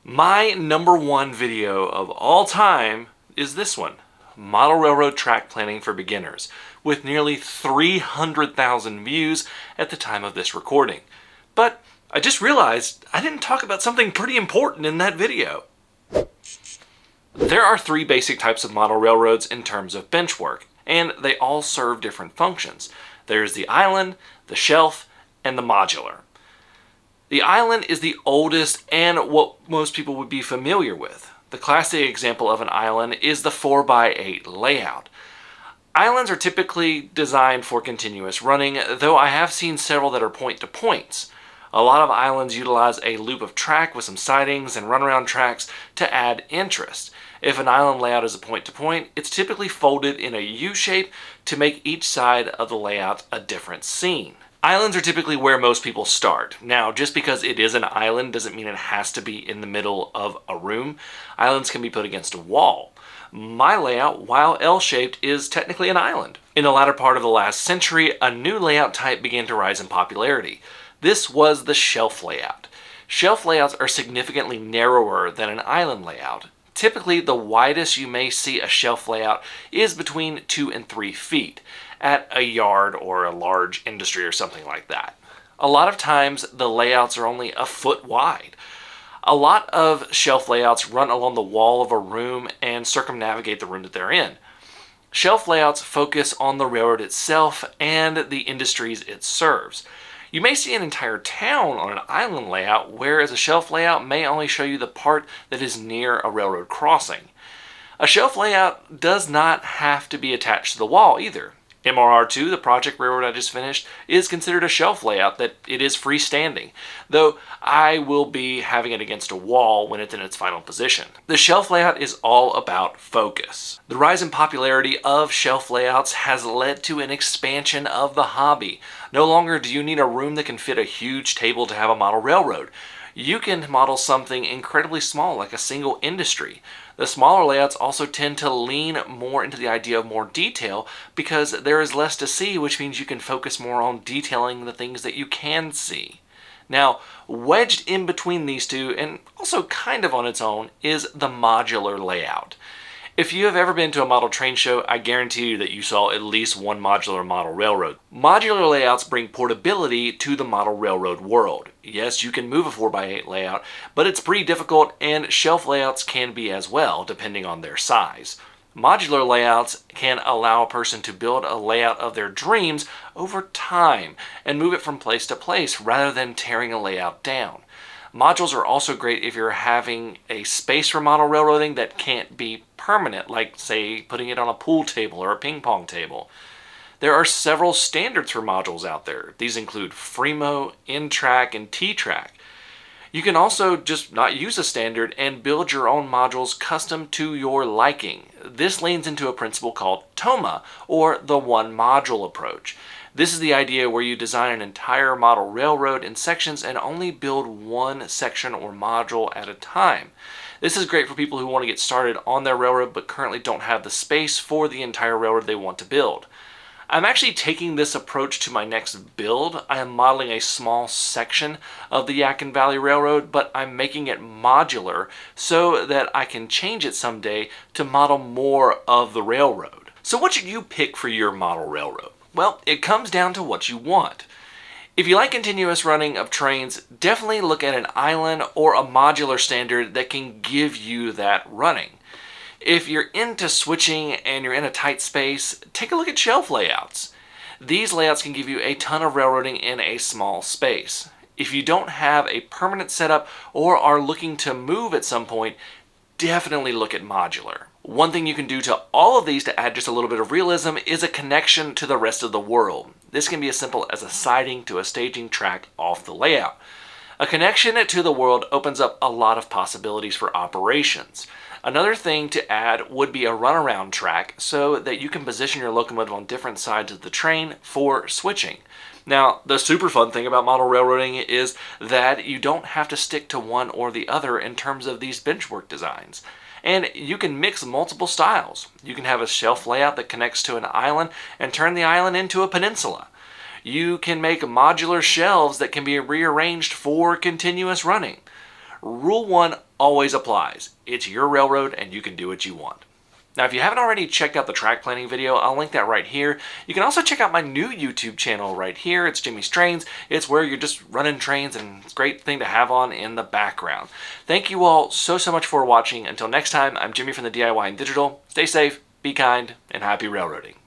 My number one video of all time is this one, Model Railroad Track Planning for Beginners, with nearly 300,000 views at the time of this recording. But I just realized I didn't talk about something pretty important in that video. There are three basic types of model railroads in terms of bench work, and they all serve different functions. There's the island, the shelf, and the modular. The island is the oldest and what most people would be familiar with. The classic example of an island is the 4x8 layout. Islands are typically designed for continuous running, though I have seen several that are point-to-points. A lot of islands utilize a loop of track with some sidings and runaround tracks to add interest. If an island layout is a point-to-point, it's typically folded in a U shape to make each side of the layout a different scene. Islands are typically where most people start. Now, just because it is an island doesn't mean it has to be in the middle of a room. Islands can be put against a wall. My layout, while L-shaped, is technically an island. In the latter part of the last century, a new layout type began to rise in popularity. This was the shelf layout. Shelf layouts are significantly narrower than an island layout. Typically, the widest you may see a shelf layout is between 2 and 3 feet at a yard or a large industry or something like that. A lot of times, the layouts are only a foot wide. A lot of shelf layouts run along the wall of a room and circumnavigate the room that they're in. Shelf layouts focus on the railroad itself and the industries it serves. You may see an entire town on an island layout, whereas a shelf layout may only show you the part that is near a railroad crossing. A shelf layout does not have to be attached to the wall either. MRR2, the project railroad I just finished, is considered a shelf layout that it is freestanding, though I will be having it against a wall when it's in its final position. The shelf layout is all about focus. The rise in popularity of shelf layouts has led to an expansion of the hobby. No longer do you need a room that can fit a huge table to have a model railroad. You can model something incredibly small like a single industry. The smaller layouts also tend to lean more into the idea of more detail because there is less to see, which means you can focus more on detailing the things that you can see. Now, wedged in between these two, and also kind of on its own, is the modular layout. If you have ever been to a model train show, I guarantee you that you saw at least one modular model railroad. Modular layouts bring portability to the model railroad world. Yes, you can move a 4x8 layout, but it's pretty difficult, and shelf layouts can be as well, depending on their size. Modular layouts can allow a person to build a layout of their dreams over time and move it from place to place rather than tearing a layout down. Modules are also great if you're having a space for model railroading that can't be permanent, like, say, putting it on a pool table or a ping pong table. There are several standards for modules out there. These include Fremo, N-Track, and T-Track. You can also just not use a standard and build your own modules custom to your liking. This leans into a principle called TOMA, or the one module approach. This is the idea where you design an entire model railroad in sections and only build one section or module at a time. This is great for people who want to get started on their railroad but currently don't have the space for the entire railroad they want to build. I'm actually taking this approach to my next build. I am modeling a small section of the Yadkin Valley Railroad, but I'm making it modular so that I can change it someday to model more of the railroad. So what should you pick for your model railroad? Well, it comes down to what you want. If you like continuous running of trains, definitely look at an island or a modular standard that can give you that running. If you're into switching and you're in a tight space, take a look at shelf layouts. These layouts can give you a ton of railroading in a small space. If you don't have a permanent setup or are looking to move at some point, definitely look at modular. One thing you can do to all of these to add just a little bit of realism is a connection to the rest of the world. This can be as simple as a siding to a staging track off the layout. A connection to the world opens up a lot of possibilities for operations. Another thing to add would be a runaround track so that you can position your locomotive on different sides of the train for switching. Now, the super fun thing about model railroading is that you don't have to stick to one or the other in terms of these benchwork designs. And you can mix multiple styles. You can have a shelf layout that connects to an island and turn the island into a peninsula. You can make modular shelves that can be rearranged for continuous running. Rule 1 always applies. It's your railroad and you can do what you want. Now, if you haven't already checked out the track planning video, I'll link that right here. You can also check out my new YouTube channel right here. It's Jimmy's Trains. It's where you're just running trains, and it's a great thing to have on in the background. Thank you all so much for watching. Until next time, I'm Jimmy from the DIY and Digital. Stay safe, be kind, and happy railroading.